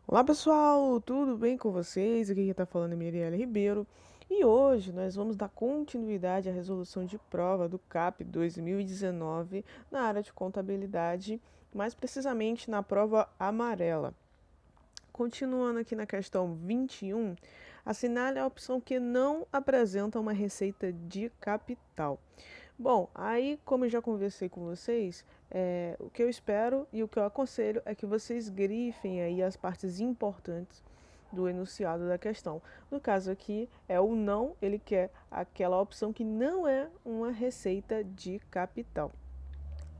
Olá pessoal, tudo bem com vocês? Aqui quem está falando é Mirielle Ribeiro e hoje nós vamos dar continuidade à resolução de prova do CAP 2019 na área de contabilidade, mais precisamente na prova amarela. Continuando aqui na questão 21, assinale a opção que não apresenta uma receita de capital. Bom, aí como eu já conversei com vocês, o que eu espero e o que eu aconselho é que vocês grifem aí as partes importantes do enunciado da questão. No caso aqui é o não, ele quer aquela opção que não é uma receita de capital.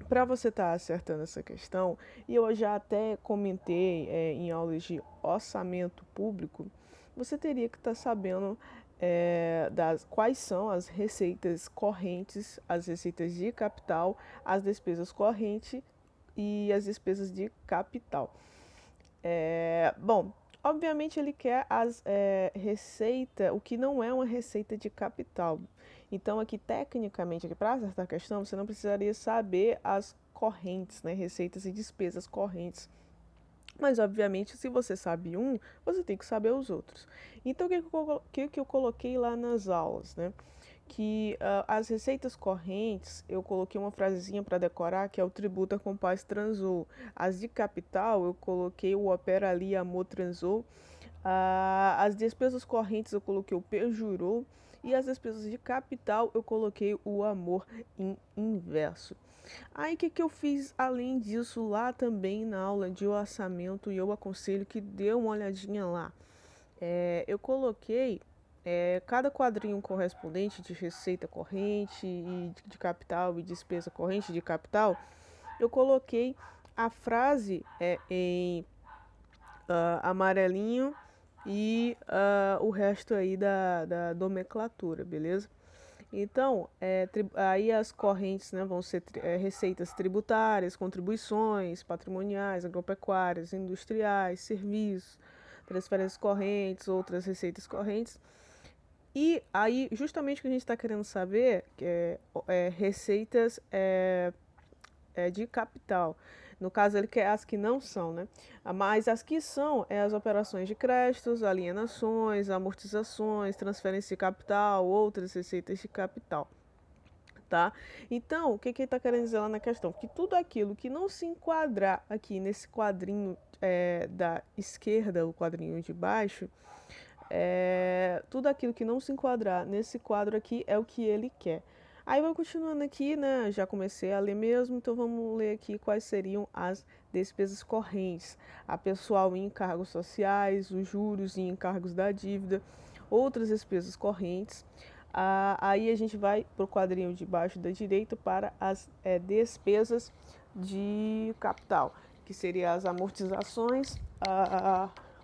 Para você estar acertando essa questão, e eu já até comentei em aulas de orçamento público, você teria que estar sabendo quais são as receitas correntes, as receitas de capital, as despesas correntes e as despesas de capital. Bom, obviamente ele quer as receita, o que não é uma receita de capital. Então aqui tecnicamente, aqui para acertar a questão, você não precisaria saber as correntes, né, receitas e despesas correntes. Mas obviamente, se você sabe um, você tem que saber os outros. Então o que eu coloquei lá nas aulas, né? Que as receitas correntes, eu coloquei uma frasezinha para decorar, que é o tributa, compaz, transou. As de capital, eu coloquei o opera ali, amor, transou. As despesas correntes, eu coloquei o perjurou. E as despesas de capital, eu coloquei o amor em inverso. Aí o que eu fiz além disso lá também na aula de orçamento, e eu aconselho que dê uma olhadinha lá. Eu coloquei cada quadrinho correspondente de receita corrente e de capital e despesa corrente de capital, eu coloquei a frase em amarelinho e o resto aí da nomenclatura, beleza? Então, aí as correntes, né, vão ser receitas tributárias, contribuições, patrimoniais, agropecuárias, industriais, serviços, transferências correntes, outras receitas correntes. E aí, justamente o que a gente está querendo saber, que receitas de capital. No caso, ele quer as que não são, né? Mas as que são é as operações de créditos, alienações, amortizações, transferência de capital, outras receitas de capital. Tá? Então, o que ele está querendo dizer lá na questão? Que tudo aquilo que não se enquadrar aqui nesse quadrinho da esquerda, o quadrinho de baixo, tudo aquilo que não se enquadrar nesse quadro aqui é o que ele quer. Aí vai continuando aqui, né? Já comecei a ler mesmo, então vamos ler aqui quais seriam as despesas correntes. A pessoal em encargos sociais, os juros e encargos da dívida, outras despesas correntes. Aí a gente vai para o quadrinho de baixo da direita para as despesas de capital, que seriam as amortizações,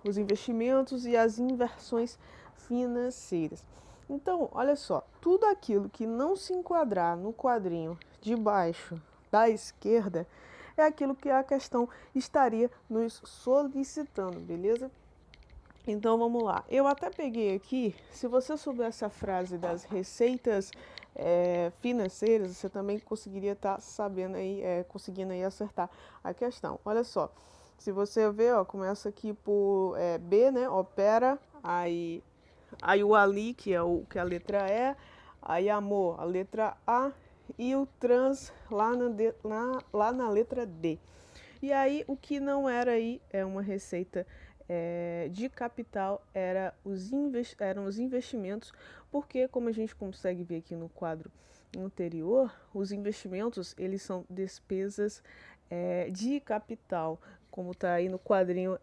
os investimentos e as inversões financeiras. Então, olha só, tudo aquilo que não se enquadrar no quadrinho de baixo da esquerda é aquilo que a questão estaria nos solicitando, beleza? Então vamos lá. Eu até peguei aqui, se você soubesse a frase das receitas financeiras, você também conseguiria estar sabendo aí, conseguindo aí acertar a questão. Olha só, se você ver, ó, começa aqui por B, né? Opera, aí o ali, que é o que a letra E, aí amor, a letra A, e o trans lá na letra D. E aí, o que não era aí é uma receita de capital, eram os investimentos, porque como a gente consegue ver aqui no quadro anterior, os investimentos eles são despesas de capital, como está aí no quadrinho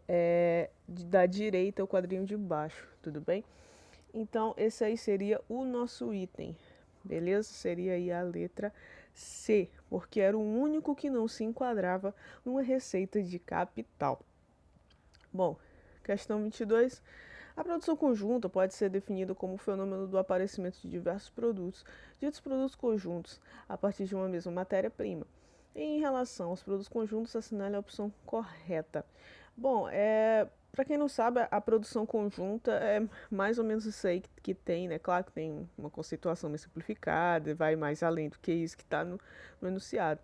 da direita, o quadrinho de baixo, tudo bem? Então, esse aí seria o nosso item, beleza? Seria aí a letra C, porque era o único que não se enquadrava numa receita de capital. Bom, questão 22. A produção conjunta pode ser definida como o fenômeno do aparecimento de diversos produtos, ditos produtos conjuntos, a partir de uma mesma matéria-prima. Em relação aos produtos conjuntos, assinale a opção correta. Bom, para quem não sabe, a produção conjunta é mais ou menos isso aí que tem, né? Claro que tem uma conceituação mais simplificada, vai mais além do que isso que está no enunciado.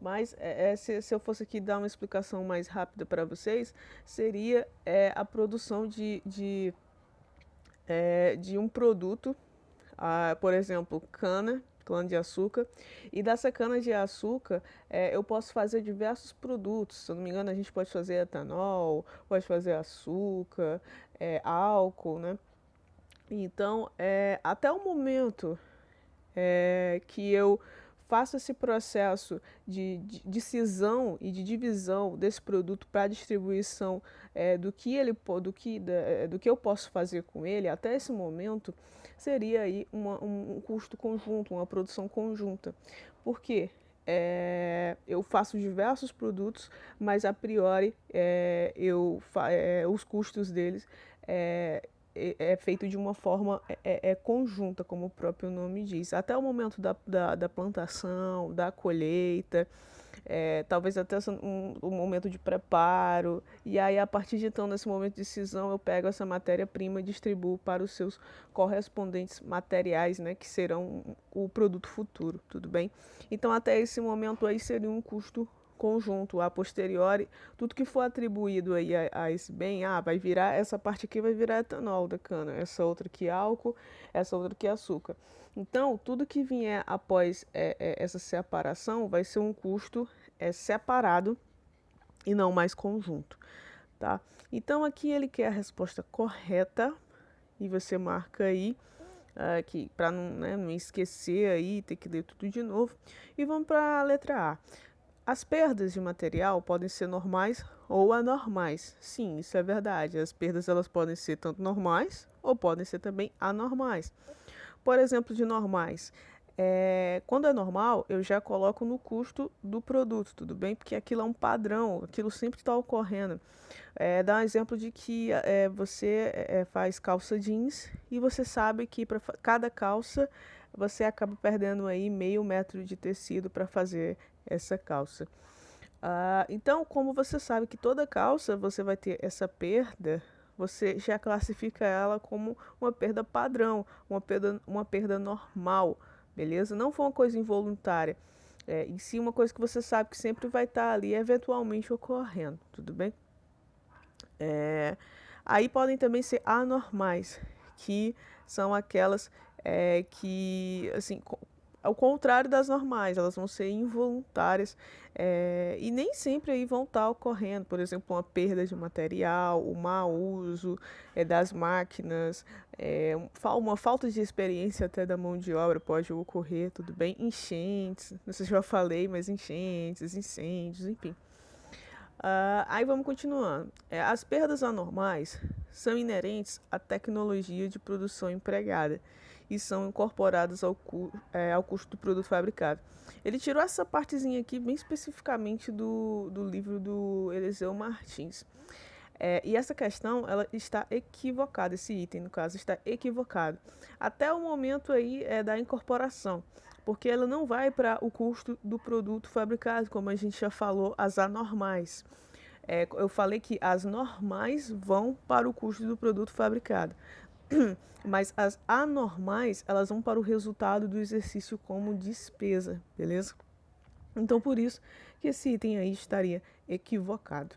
Mas se eu fosse aqui dar uma explicação mais rápida para vocês, seria a produção de um produto, por exemplo, cana-de-açúcar, e dessa cana-de-açúcar eu posso fazer diversos produtos. Se eu não me engano, a gente pode fazer etanol, pode fazer açúcar, álcool, né? Então, até o momento que eu faço esse processo de cisão e de divisão desse produto para distribuição do que eu posso fazer com ele, até esse momento, seria aí um custo conjunto, uma produção conjunta. Por quê? Eu faço diversos produtos, mas a priori os custos deles é, é feito de uma forma conjunta, como o próprio nome diz. Até o momento da plantação, da colheita, talvez até um momento de preparo. E aí, a partir de então, nesse momento de cisão, eu pego essa matéria-prima e distribuo para os seus correspondentes materiais, né, que serão o produto futuro, tudo bem? Então, até esse momento aí seria um custo conjunto. A posteriori, tudo que for atribuído aí a esse bem, vai virar, essa parte aqui vai virar etanol da cana, essa outra aqui álcool, essa outra aqui açúcar. Então, tudo que vier após essa separação vai ser um custo separado e não mais conjunto, tá? Então, aqui ele quer a resposta correta e você marca aí aqui para não esquecer aí, ter que ler tudo de novo. E vamos para a letra A. As perdas de material podem ser normais ou anormais. Sim, isso é verdade. As perdas elas podem ser tanto normais ou podem ser também anormais. Por exemplo, de normais. Quando é normal, eu já coloco no custo do produto, tudo bem? Porque aquilo é um padrão, aquilo sempre está ocorrendo. Dá um exemplo de que você faz calça jeans e você sabe que para cada calça você acaba perdendo aí meio metro de tecido para fazer essa calça. Então, como você sabe que toda calça você vai ter essa perda, você já classifica ela como uma perda padrão, uma perda normal, beleza? Não foi uma coisa involuntária, em si uma coisa que você sabe que sempre vai estar ali eventualmente ocorrendo, tudo bem? Aí podem também ser anormais, que são aquelas que, assim, ao contrário das normais, elas vão ser involuntárias e nem sempre aí vão estar ocorrendo. Por exemplo, uma perda de material, o mau uso das máquinas, uma falta de experiência até da mão de obra pode ocorrer, tudo bem? Enchentes, não sei se eu já falei, mas enchentes, incêndios, enfim. Aí vamos continuando. As perdas anormais são inerentes à tecnologia de produção empregada e são incorporadas ao custo do produto fabricado. Ele tirou essa partezinha aqui bem especificamente do livro do Eliseu Martins. E essa questão, ela está equivocada, esse item, no caso, está equivocado. Até o momento aí da incorporação, porque ela não vai para o custo do produto fabricado, como a gente já falou, as anormais. Eu falei que as normais vão para o custo do produto fabricado, mas as anormais, elas vão para o resultado do exercício como despesa, beleza? Então, por isso que esse item aí estaria equivocado.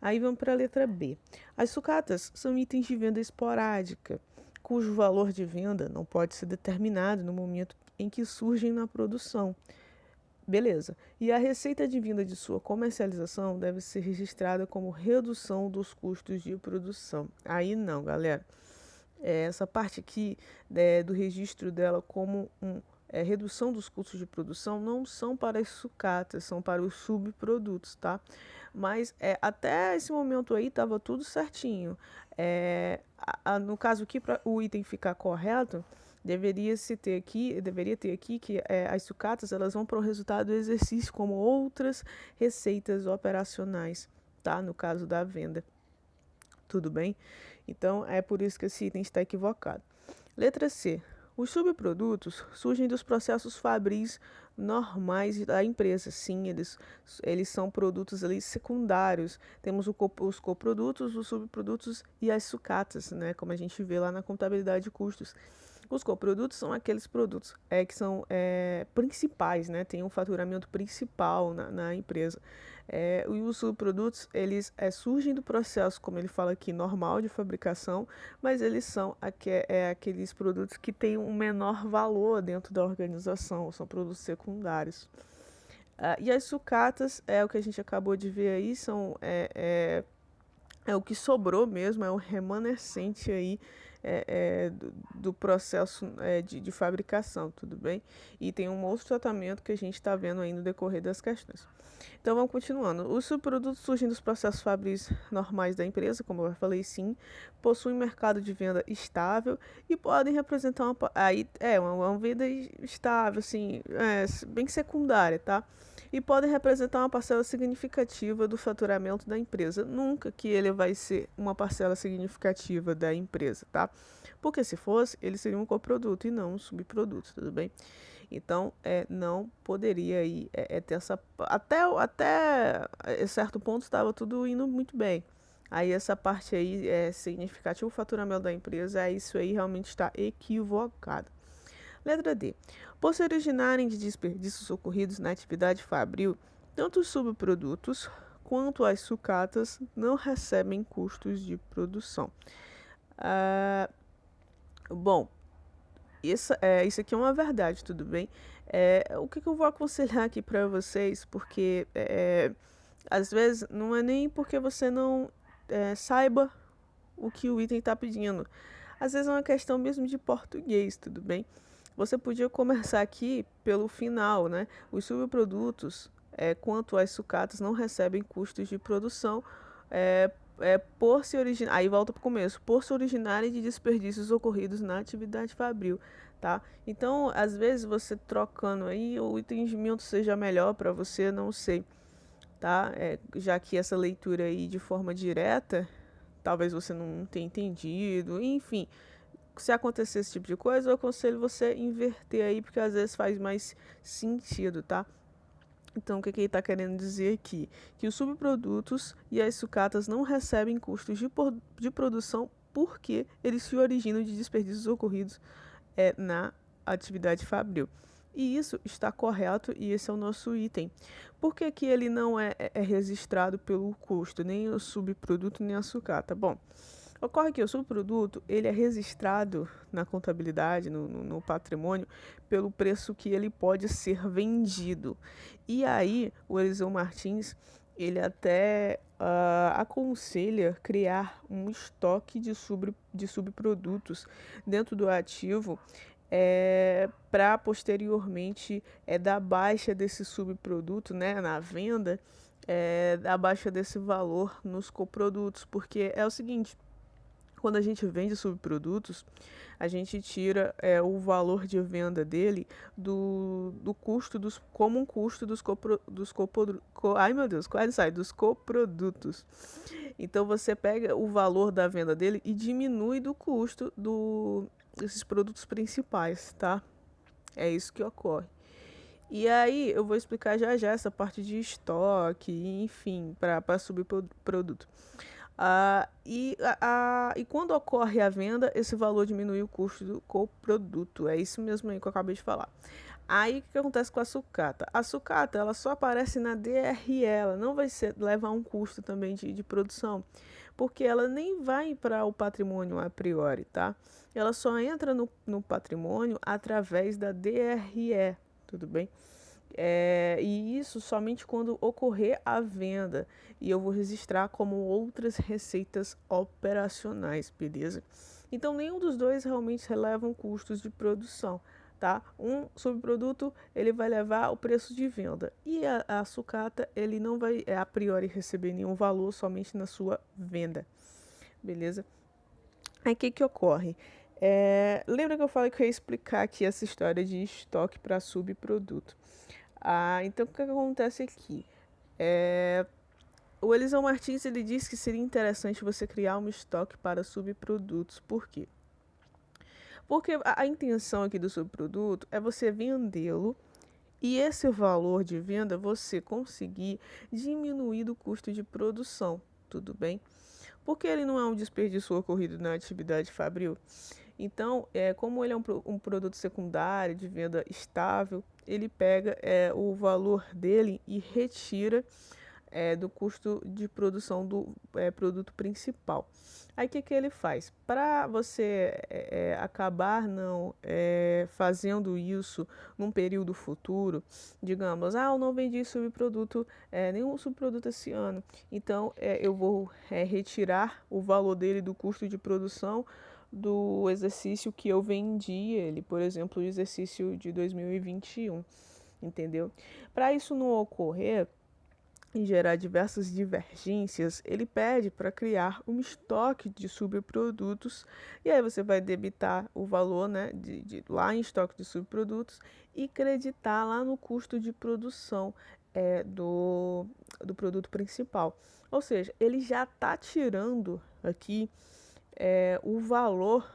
Aí vamos para a letra B. As sucatas são itens de venda esporádica, cujo valor de venda não pode ser determinado no momento em que surgem na produção. Beleza. E a receita advinda de sua comercialização deve ser registrada como redução dos custos de produção. Aí não, galera. Essa parte aqui do registro dela como redução dos custos de produção não são para as sucatas, são para os subprodutos, tá? Mas até esse momento aí estava tudo certinho. No caso aqui, para o item ficar correto, deveria ter aqui que as sucatas elas vão para o resultado do exercício como outras receitas operacionais, tá? No caso da venda. Tudo bem? Então, é por isso que esse item está equivocado. Letra C. Os subprodutos surgem dos processos fabris normais da empresa. Sim, eles são produtos ali secundários. Temos os coprodutos, os subprodutos e as sucatas, né? Como a gente vê lá na contabilidade de custos. Os coprodutos são aqueles produtos que são principais, né? Tem um faturamento principal na empresa. E os subprodutos, eles surgem do processo, como ele fala aqui, normal de fabricação, mas eles são aqueles produtos que têm um menor valor dentro da organização, são produtos secundários. E as sucatas, o que a gente acabou de ver aí, é o que sobrou mesmo, é o remanescente aí do processo de fabricação, tudo bem? E tem um outro tratamento que a gente está vendo aí no decorrer das questões. Então vamos continuando. Os subprodutos surgem dos processos fabris normais da empresa, como eu falei, sim, possuem mercado de venda estável e podem representar uma venda estável, assim, bem secundária, tá? E podem representar uma parcela significativa do faturamento da empresa. Nunca que ele vai ser uma parcela significativa da empresa, tá? Porque se fosse, ele seria um coproduto e não um subproduto, tudo bem? Então, não poderia aí ter essa... Até certo ponto estava tudo indo muito bem. Aí essa parte aí é significativa, o faturamento da empresa, isso aí realmente está equivocado. Letra D. Por se originarem de desperdícios ocorridos na atividade fabril, tanto os subprodutos quanto as sucatas não recebem custos de produção. Bom, isso aqui é uma verdade, tudo bem? O que eu vou aconselhar aqui para vocês, porque às vezes não é nem porque você não saiba o que o item está pedindo. Às vezes é uma questão mesmo de português, tudo bem? Você podia começar aqui pelo final, né? Os subprodutos, quanto às sucatas, não recebem custos de produção por se originar. Aí volta para o começo, por se originarem de desperdícios ocorridos na atividade fabril, tá? Então, às vezes você trocando aí, o entendimento seja melhor para você, não sei, tá? Já que essa leitura aí de forma direta, talvez você não tenha entendido, enfim. Se acontecer esse tipo de coisa, eu aconselho você inverter aí, porque às vezes faz mais sentido, tá? Então, o que ele está querendo dizer aqui? Que os subprodutos e as sucatas não recebem custos de produção porque eles se originam de desperdícios ocorridos na atividade fabril. E isso está correto e esse é o nosso item. Por que que ele não é registrado pelo custo, nem o subproduto, nem a sucata? Bom, ocorre que o subproduto ele é registrado na contabilidade, no patrimônio, pelo preço que ele pode ser vendido. E aí, o Eliseu Martins, ele até aconselha criar um estoque de subprodutos dentro do ativo para posteriormente dar baixa desse subproduto, né, na venda, dar baixa desse valor nos coprodutos, porque é o seguinte: quando a gente vende subprodutos, a gente tira o valor de venda dele do custo como um custo ai meu Deus, quase sai, dos coprodutos. Então você pega o valor da venda dele e diminui do custo desses produtos principais, tá? É isso que ocorre. E aí eu vou explicar já já essa parte de estoque, enfim, para subproduto. E quando ocorre a venda, esse valor diminui o custo do coproduto. É isso mesmo aí que eu acabei de falar. Aí o que acontece com a sucata? A sucata ela só aparece na DRE, ela não vai levar um custo também de produção, porque ela nem vai para o patrimônio a priori, tá? Ela só entra no patrimônio através da DRE, tudo bem? E isso somente quando ocorrer a venda. E eu vou registrar como outras receitas operacionais, beleza? Então, nenhum dos dois realmente relevam custos de produção, tá? Um subproduto, ele vai levar o preço de venda. E a sucata, ele não vai, a priori, receber nenhum valor, somente na sua venda, beleza? Aí, o que ocorre? Lembra que eu falei que eu ia explicar aqui essa história de estoque para subproduto? Então, o que acontece aqui? O Elisão Martins ele disse que seria interessante você criar um estoque para subprodutos. Por quê? Porque a intenção aqui do subproduto é você vendê-lo e esse valor de venda você conseguir diminuir o custo de produção, tudo bem? Porque ele não é um desperdício ocorrido na atividade fabril. Então, como ele é um produto secundário de venda estável, ele pega o valor dele e retira do custo de produção do produto principal. Aí o que, que ele faz? Para você acabar não fazendo isso num período futuro, digamos, eu não vendi subproduto, nenhum subproduto esse ano, então eu vou retirar o valor dele do custo de produção do exercício que eu vendi ele, por exemplo, o exercício de 2021, entendeu? Para isso não ocorrer, e gerar diversas divergências, ele pede para criar um estoque de subprodutos e aí você vai debitar o valor, né, lá em estoque de subprodutos e creditar lá no custo de produção do produto principal. Ou seja, ele já está tirando aqui o valor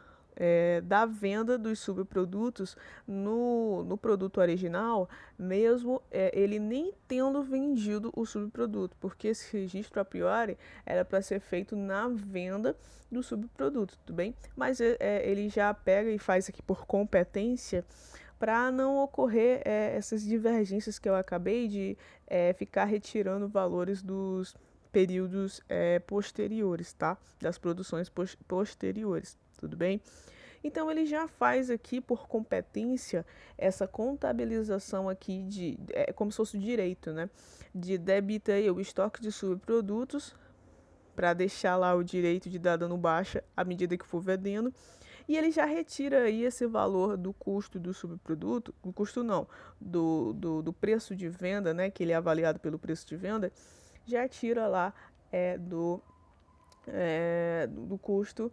da venda dos subprodutos no produto original, mesmo ele nem tendo vendido o subproduto, porque esse registro a priori era para ser feito na venda do subproduto, tudo bem? Mas ele já pega e faz aqui por competência para não ocorrer essas divergências que eu acabei de ficar retirando valores dos períodos posteriores, tá? Das produções posteriores, tudo bem? Então ele já faz aqui por competência essa contabilização aqui como se fosse o direito, né? De debita aí o estoque de subprodutos para deixar lá o direito de dar dano baixa à medida que for vendendo. E ele já retira aí esse valor do custo do subproduto, o custo não, do preço de venda, né? Que ele é avaliado pelo preço de venda, já tira lá do custo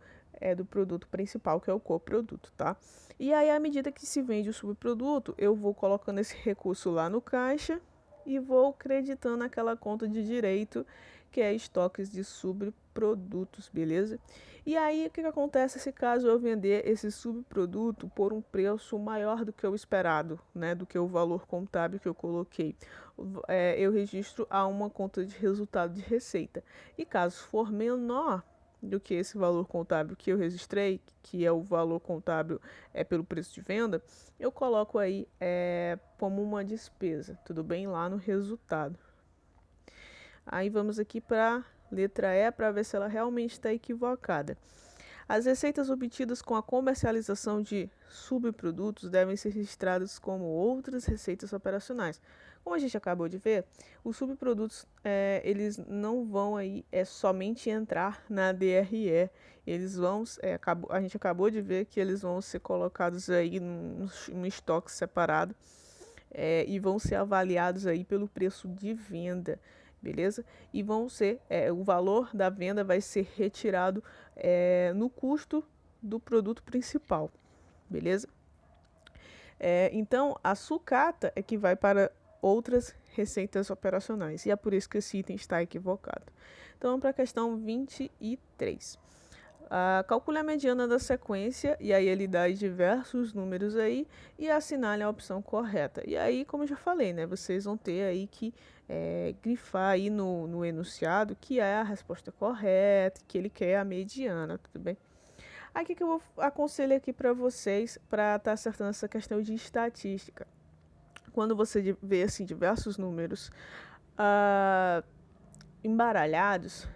do produto principal, que é o coproduto, tá? E aí, à medida que se vende o subproduto, eu vou colocando esse recurso lá no caixa e vou creditando aquela conta de direito, que é estoques de subprodutos, beleza? E aí, o que acontece se caso eu vender esse subproduto por um preço maior do que o esperado, né? Do que o valor contábil que eu coloquei? Eu registro a uma conta de resultado de receita. E caso for menor do que esse valor contábil que eu registrei, que é o valor contábil pelo preço de venda, eu coloco aí como uma despesa, tudo bem? Lá no resultado. Aí vamos aqui para letra E para ver se ela realmente está equivocada. As receitas obtidas com a comercialização de subprodutos devem ser registradas como outras receitas operacionais. Como a gente acabou de ver, os subprodutos eles não vão aí somente entrar na DRE, eles vão, a gente acabou de ver que eles vão ser colocados aí num estoque separado e vão ser avaliados aí pelo preço de venda, beleza? E vão ser, o valor da venda vai ser retirado no custo do produto principal, beleza? Então, a sucata é que vai para outras receitas operacionais, e é por isso que esse item está equivocado. Então, vamos para a questão 23. Calcule a mediana da sequência, e aí ele dá diversos números aí, e assinale a opção correta. E aí, como eu já falei, né, vocês vão ter aí que grifar aí no enunciado que é a resposta correta, que ele quer a mediana, tudo bem? Aí, o que eu vou aconselhar aqui para vocês, para estar acertando essa questão de estatística? Quando você vê, assim, diversos números embaralhados,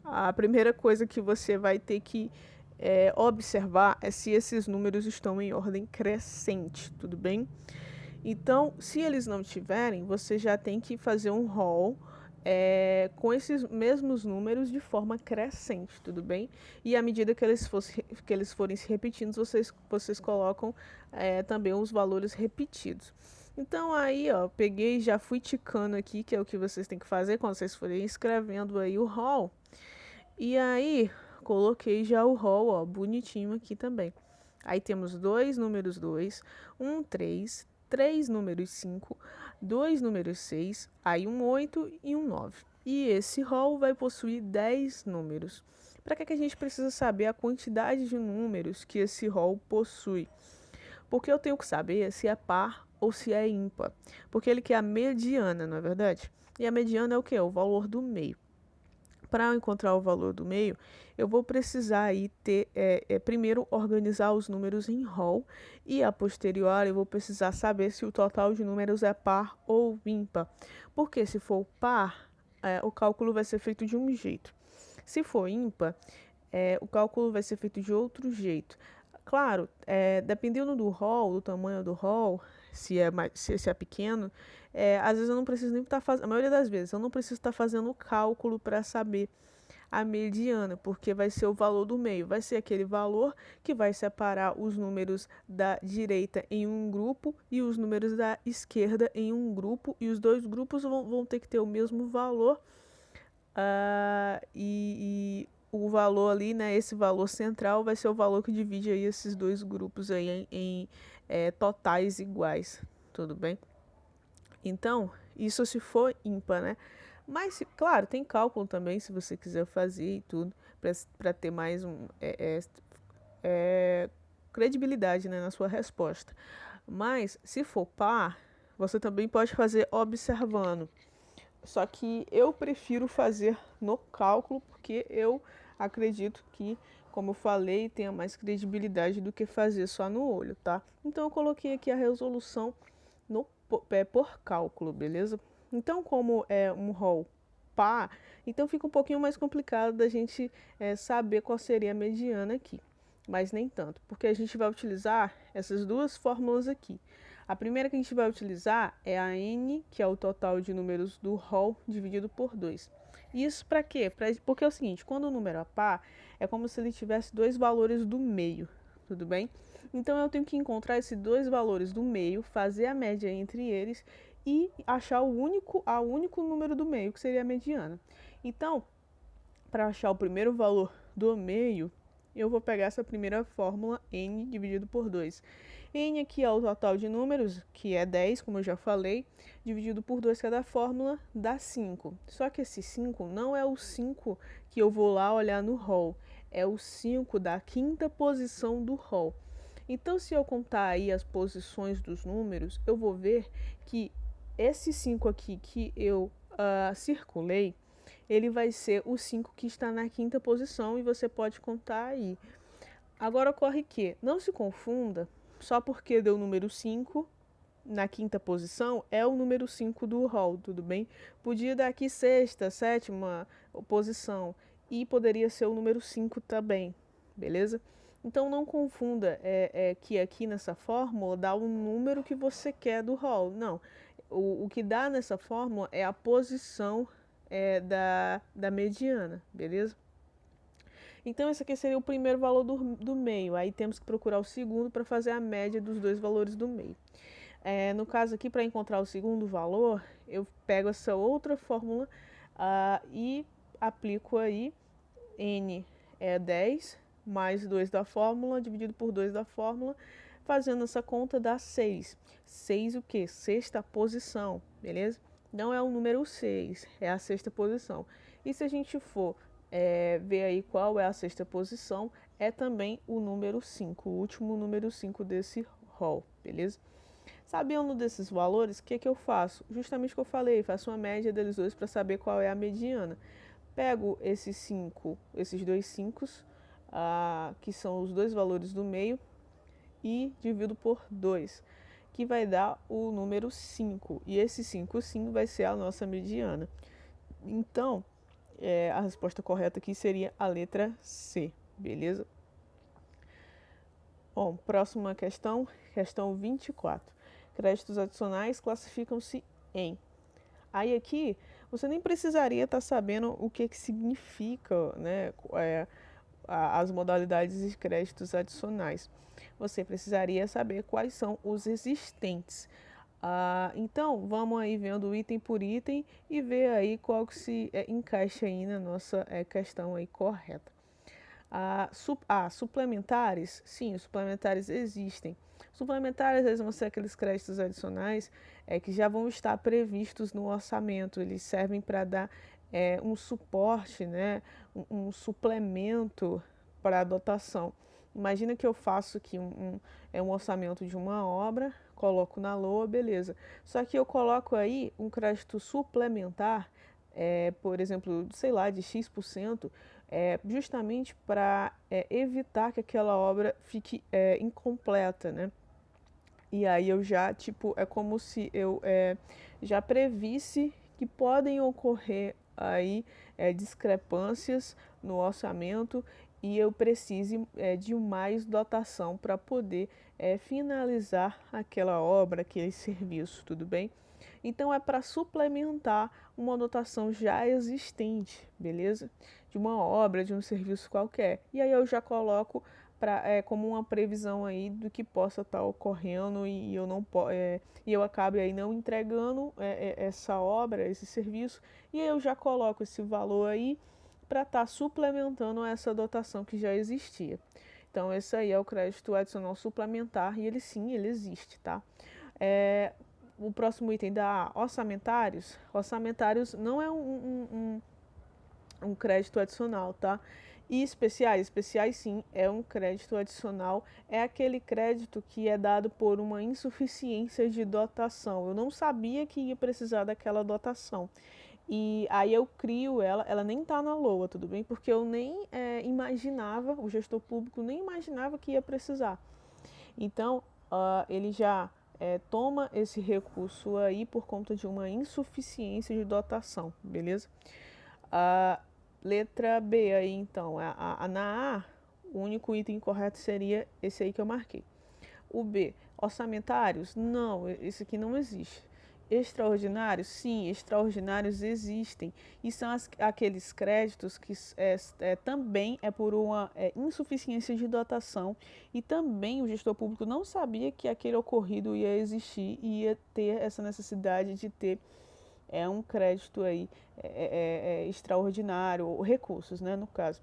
a primeira coisa que você vai ter que observar é se esses números estão em ordem crescente, tudo bem? Então, se eles não tiverem, você já tem que fazer um roll com esses mesmos números de forma crescente, tudo bem? E à medida que eles forem se repetindo, vocês colocam também os valores repetidos. Então aí, ó, peguei e já fui ticando aqui, que é o que vocês têm que fazer quando vocês forem escrevendo aí o roll. E aí, coloquei já o roll, ó, bonitinho aqui também. Aí temos dois números 2, um 3, três números 5, dois números 6, aí um 8 e um 9. E esse roll vai possuir 10 números. Para que a gente precisa saber a quantidade de números que esse roll possui? Porque eu tenho que saber se é par ou se é ímpar. Porque ele quer a mediana, não é verdade? E a mediana é o que? O valor do meio. Para eu encontrar o valor do meio, eu vou precisar aí primeiro organizar os números em rol e a posteriori eu vou precisar saber se o total de números é par ou ímpar. Porque se for par, o cálculo vai ser feito de um jeito. Se for ímpar, o cálculo vai ser feito de outro jeito. Claro, dependendo do rol, do tamanho do rol, se é pequeno, às vezes eu não preciso nem estar fazendo, a maioria das vezes, eu não preciso estar fazendo o cálculo para saber a mediana, porque vai ser o valor do meio, vai ser aquele valor que vai separar os números da direita em um grupo e os números da esquerda em um grupo, e os dois grupos vão ter que ter o mesmo valor, e o valor ali, né, esse valor central vai ser o valor que divide aí esses dois grupos aí em totais iguais, tudo bem? Então, isso se for ímpar, né? Mas, claro, tem cálculo também, se você quiser fazer e tudo, para ter mais credibilidade, né, na sua resposta. Mas, se for par, você também pode fazer observando. Só que eu prefiro fazer no cálculo, porque eu acredito que, como eu falei, tenha mais credibilidade do que fazer só no olho, tá? Então, eu coloquei aqui a resolução por cálculo, beleza? Então, como é um rol par, então fica um pouquinho mais complicado da gente saber qual seria a mediana aqui, mas nem tanto, porque a gente vai utilizar essas duas fórmulas aqui. A primeira que a gente vai utilizar é a n, que é o total de números do rol dividido por 2. Isso para quê? Porque é o seguinte, quando o número é par, é como se ele tivesse dois valores do meio, tudo bem? Então eu tenho que encontrar esses dois valores do meio, fazer a média entre eles e achar o único número do meio, que seria a mediana. Então, para achar o primeiro valor do meio, eu vou pegar essa primeira fórmula, n dividido por 2. N aqui é o total de números, que é 10, como eu já falei, dividido por 2, que é da fórmula, dá 5. Só que esse 5 não é o 5 que eu vou lá olhar no rol, é o 5 da quinta posição do rol. Então, se eu contar aí as posições dos números, eu vou ver que esse 5 aqui que eu circulei, ele vai ser o 5 que está na quinta posição e você pode contar aí. Agora ocorre que, não se confunda, só porque deu o número 5 na quinta posição, é o número 5 do rol, tudo bem? Podia dar aqui sexta, sétima posição e poderia ser o número 5 também, beleza? Então não confunda que aqui nessa fórmula dá o número que você quer do rol. Não, o que dá nessa fórmula é a posição da mediana, beleza? Então esse aqui seria o primeiro valor do meio. Aí temos que procurar o segundo para fazer a média dos dois valores do meio. No caso aqui, para encontrar o segundo valor, eu pego essa outra fórmula e aplico aí n é 10 mais 2 da fórmula, dividido por 2 da fórmula, fazendo essa conta dá 6. 6 o quê? Sexta posição, beleza? Não é o número 6, é a sexta posição. E se a gente for ver aí qual é a sexta posição, é também o número 5, o último número 5 desse rol, beleza? Sabendo desses valores, o que eu faço? Justamente o que eu falei, faço uma média deles dois para saber qual é a mediana. Pego esses dois 5, que são os dois valores do meio, e divido por 2, que vai dar o número 5. E esse 5 sim vai ser a nossa mediana. Então, a resposta correta aqui seria a letra C, beleza? Bom, próxima questão, questão 24. Créditos adicionais classificam-se em. Aí aqui, você nem precisaria estar sabendo o que significa, né, as modalidades de créditos adicionais. Você precisaria saber quais são os existentes. Então, vamos aí vendo item por item e ver aí qual que se encaixa aí na nossa questão aí correta. Suplementares? Sim, os suplementares existem. Suplementares, eles vão ser aqueles créditos adicionais que já vão estar previstos no orçamento. Eles servem para dar um suporte, né, um suplemento para a dotação. Imagina que eu faço aqui um orçamento de uma obra, coloco na LOA, beleza. Só que eu coloco aí um crédito suplementar por exemplo, sei lá, de X%, justamente para evitar que aquela obra fique incompleta, né? E aí eu já, tipo, é como se eu já previsse que podem ocorrer aí discrepâncias no orçamento e eu precise de mais dotação para poder finalizar aquela obra, aquele serviço, tudo bem? Então é para suplementar uma dotação já existente, beleza? De uma obra, de um serviço qualquer. E aí eu já coloco como uma previsão aí do que possa estar ocorrendo e eu não e eu acabe aí não entregando essa obra, esse serviço, e aí eu já coloco esse valor aí para estar suplementando essa dotação que já existia. Então esse aí é o crédito adicional suplementar e ele sim, ele existe, tá? O próximo item da orçamentários. Orçamentários não é um crédito adicional, tá? E especiais, especiais sim, é um crédito adicional, é aquele crédito que é dado por uma insuficiência de dotação. Eu não sabia que ia precisar daquela dotação. E aí eu crio ela nem tá na LOA, tudo bem? Porque eu nem imaginava, o gestor público nem imaginava que ia precisar. Então, ele já toma esse recurso aí por conta de uma insuficiência de dotação, beleza? A letra B aí, então, na A, o único item correto seria esse aí que eu marquei. O B, orçamentários? Não, esse aqui não existe. Extraordinários? Sim, extraordinários existem. E são aqueles créditos que também é por uma insuficiência de dotação e também o gestor público não sabia que aquele ocorrido ia existir e ia ter essa necessidade de ter um crédito aí extraordinário, ou recursos, né, no caso.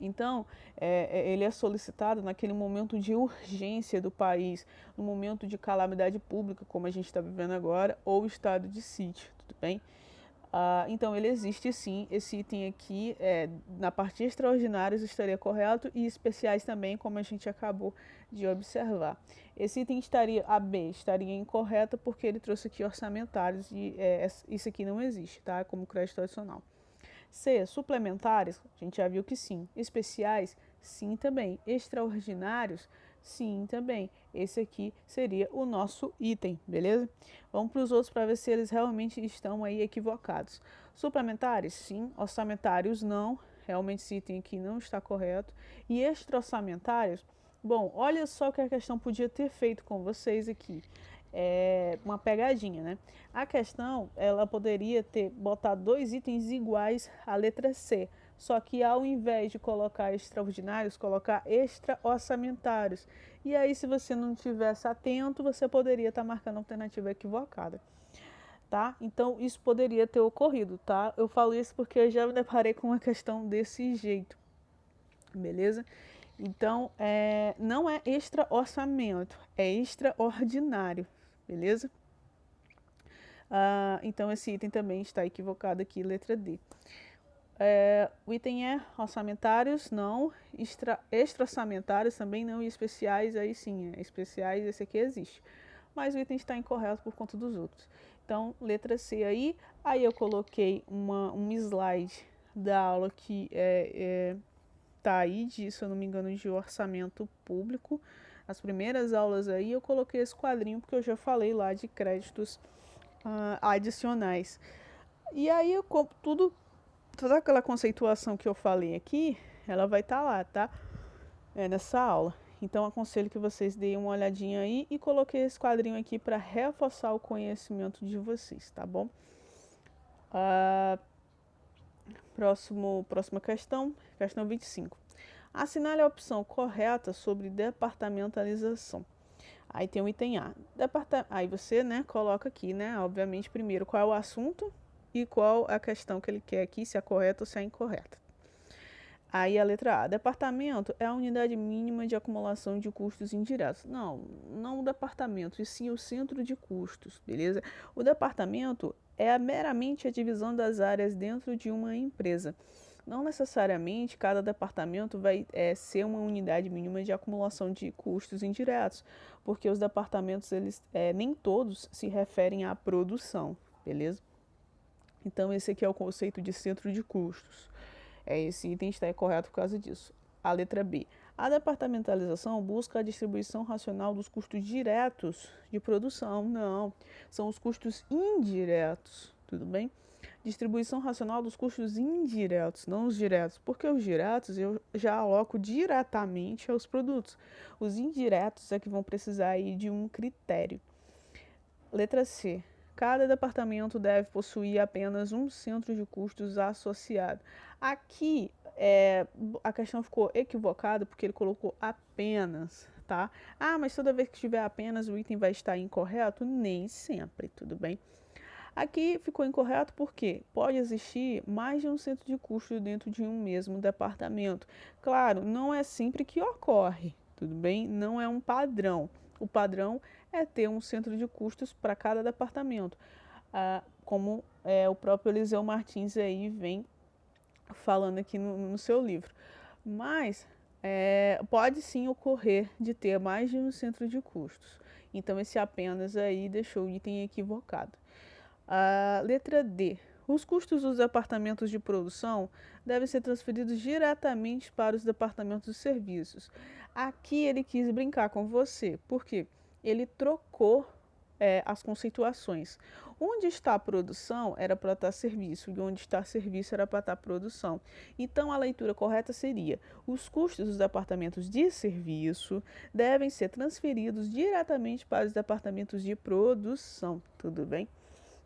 Então, ele é solicitado naquele momento de urgência do país, no momento de calamidade pública, como a gente está vivendo agora, ou estado de sítio, tudo bem? Então, ele existe sim, esse item aqui, na parte de extraordinários estaria correto e especiais também, como a gente acabou de observar. Esse item estaria, a B, estaria incorreta porque ele trouxe aqui orçamentários e isso aqui não existe, tá? Como crédito adicional. C, suplementares, a gente já viu que sim. Especiais, sim também. Extraordinários, sim também. Esse aqui seria o nosso item, beleza? Vamos para os outros para ver se eles realmente estão aí equivocados. Suplementares, sim. Orçamentários, não. Realmente esse item aqui não está correto. E extra-orçamentários, bom, olha só o que a questão podia ter feito com vocês aqui. Uma pegadinha, né? A questão, ela poderia ter botado dois itens iguais à letra C, só que ao invés de colocar extraordinários, colocar extra-orçamentários. E aí, se você não tivesse atento, você poderia estar marcando a alternativa equivocada, tá? Então, isso poderia ter ocorrido, tá? Eu falo isso porque eu já me deparei com uma questão desse jeito, beleza? Então, não é extra-orçamento, é extraordinário, beleza? Então, esse item também está equivocado aqui, letra D. O item é orçamentários, não. Extra-orçamentários também não. E especiais, aí sim, especiais, esse aqui existe. Mas o item está incorreto por conta dos outros. Então, letra C aí. Aí eu coloquei um slide da aula que tá aí, se eu não me engano, de orçamento público. As primeiras aulas aí eu coloquei esse quadrinho porque eu já falei lá de créditos adicionais. E aí, toda aquela conceituação que eu falei aqui, ela vai estar lá, tá? Nessa aula. Então, aconselho que vocês deem uma olhadinha aí e coloquei esse quadrinho aqui para reforçar o conhecimento de vocês, tá bom? Próxima questão, questão 25. Assinale a opção correta sobre departamentalização. Aí tem o item A. Aí você, né, coloca aqui, né, obviamente, primeiro qual é o assunto e qual a questão que ele quer aqui, se é correta ou se é incorreta. Aí a letra A. Departamento é a unidade mínima de acumulação de custos indiretos. Não o departamento, e sim o centro de custos, beleza? O departamento é meramente a divisão das áreas dentro de uma empresa. Não necessariamente cada departamento vai ser uma unidade mínima de acumulação de custos indiretos, porque os departamentos, eles nem todos se referem à produção, beleza? Então, esse aqui é o conceito de centro de custos. Esse item está correto por causa disso. A letra B. A departamentalização busca a distribuição racional dos custos diretos de produção. Não, são os custos indiretos, tudo bem? Distribuição racional dos custos indiretos, não os diretos, porque os diretos eu já aloco diretamente aos produtos. Os indiretos é que vão precisar aí de um critério. Letra C. Cada departamento deve possuir apenas um centro de custos associado. Aqui a questão ficou equivocada porque ele colocou apenas, tá? Ah, mas toda vez que tiver apenas o item vai estar incorreto? Nem sempre, tudo bem? Aqui ficou incorreto porque pode existir mais de um centro de custos dentro de um mesmo departamento. Claro, não é sempre que ocorre, tudo bem? Não é um padrão. O padrão é ter um centro de custos para cada departamento, como o próprio Eliseu Martins aí vem falando aqui no seu livro. Mas pode sim ocorrer de ter mais de um centro de custos. Então esse apenas aí deixou o item equivocado. A letra D. Os custos dos departamentos de produção devem ser transferidos diretamente para os departamentos de serviços. Aqui ele quis brincar com você, porque ele trocou as conceituações. Onde está a produção era para estar serviço, e onde está serviço era para estar produção. Então a leitura correta seria: os custos dos departamentos de serviço devem ser transferidos diretamente para os departamentos de produção. Tudo bem?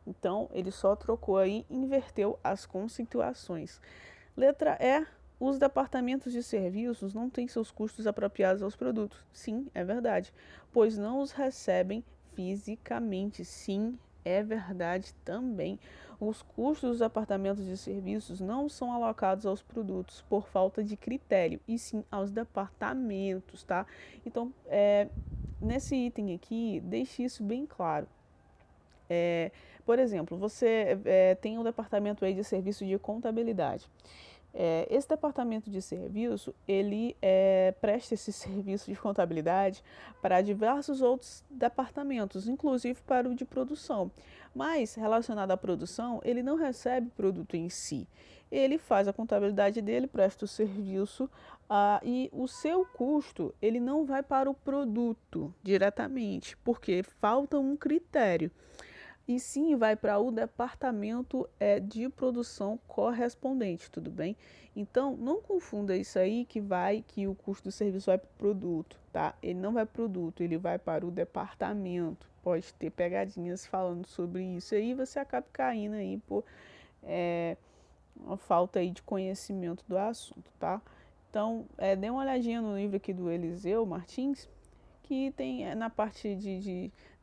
Então, ele só trocou aí, inverteu as conceituações. Letra E. Os departamentos de serviços não têm seus custos apropriados aos produtos. Sim, é verdade, pois não os recebem fisicamente. Sim, é verdade também. Os custos dos departamentos de serviços não são alocados aos produtos por falta de critério, e sim aos departamentos, tá? Então, nesse item aqui, deixe isso bem claro. Por exemplo, você tem um departamento aí de serviço de contabilidade. Esse departamento de serviço, ele presta esse serviço de contabilidade para diversos outros departamentos, inclusive para o de produção. Mas, relacionado à produção, ele não recebe produto em si. Ele faz a contabilidade dele, presta o serviço e o seu custo, ele não vai para o produto diretamente, porque falta um critério. E sim vai para o departamento de produção correspondente, tudo bem? Então, não confunda isso aí que o custo do serviço vai para o produto, tá? Ele não vai para o produto, ele vai para o departamento. Pode ter pegadinhas falando sobre isso aí, você acaba caindo aí por uma falta aí de conhecimento do assunto, tá? Então, dê uma olhadinha no livro aqui do Eliseu Martins, que tem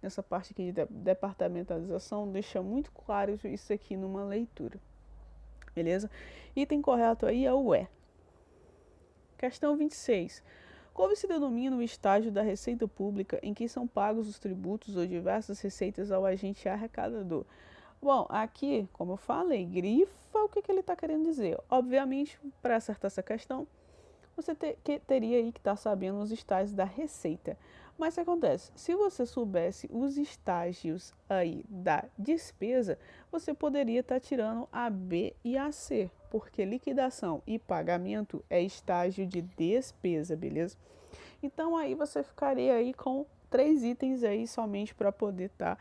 nessa parte aqui de departamentalização, deixa muito claro isso aqui numa leitura, beleza? Item correto aí é o E. Questão 26. Como se denomina o estágio da receita pública em que são pagos os tributos ou diversas receitas ao agente arrecadador? Bom, aqui, como eu falei, grifa o que ele está querendo dizer. Obviamente, para acertar essa questão, você teria aí que estar sabendo os estágios da receita. Mas o que acontece? Se você soubesse os estágios aí da despesa, você poderia estar tirando a B e a C, porque liquidação e pagamento é estágio de despesa, beleza? Então aí você ficaria aí com 3 itens aí somente para poder estar